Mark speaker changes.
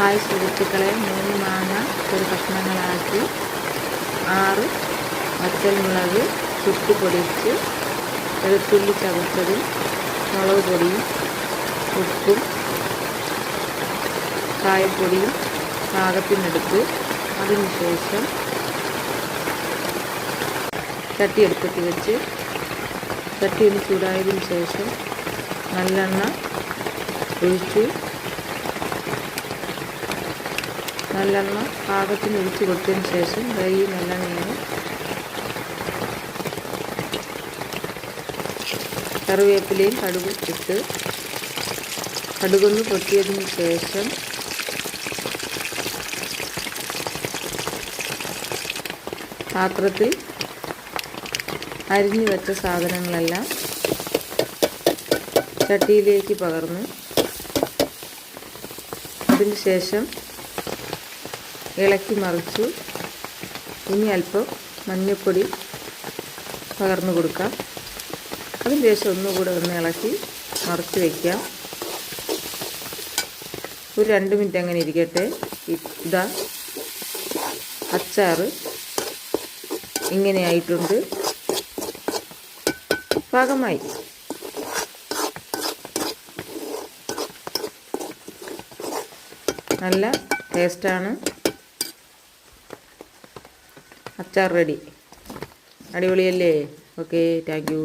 Speaker 1: Hi സുഹൃത്തുക്കളെ, 3 മാങ്ങ ഒരു കഷ്ണങ്ങളാക്കി 6 വറ്റൽമുളക് ചുട്ട് പൊടിച്ച് വെളുത്തുള്ളി ചതച്ചതും മുളക് പൊടിയും ഉപ്പും കായപ്പൊടിയും പാകത്തിനെടുത്ത് അതിനുശേഷം ചട്ടി അടുപ്പത്ത് വെച്ച് ചട്ടി ഒന്ന് ചൂടായതിനു ശേഷം നല്ലെണ്ണ ഒഴിച്ചു നല്ലെണ്ണ പാകത്തിന് ഒഴിച്ച് കൊടുത്തതിന് ശേഷം ഈ നല്ലെണ്ണയിൽ കറിവേപ്പിലയും കടുകും ഇട്ട് കടുകൊന്ന് പൊട്ടിയതിന് ശേഷം പാത്രത്തിൽ അരിഞ്ഞു വെച്ച സാധനങ്ങളെല്ലാം ചട്ടിയിലേക്ക് പകർന്ന് അതിന് ശേഷം ഇളക്കി മറിച്ചു. ഇനി അല്പം മഞ്ഞൾപ്പൊടി പകർന്നു കൊടുക്കാം. അതിന് ശേഷം ഒന്നുകൂടെ ഒന്ന് ഇളക്കി മറിച്ച് വയ്ക്കാം. ഒരു 2 മിനിറ്റ് അങ്ങനെ ഇരിക്കട്ടെ. ഇതാ അച്ചാർ ഇങ്ങനെ ആയിട്ടുണ്ട്. പാകമായി. നല്ല ടേസ്റ്റാണ്. അച്ചാർ റെഡി. അടിപൊളിയല്ലേ? Okay, thank you.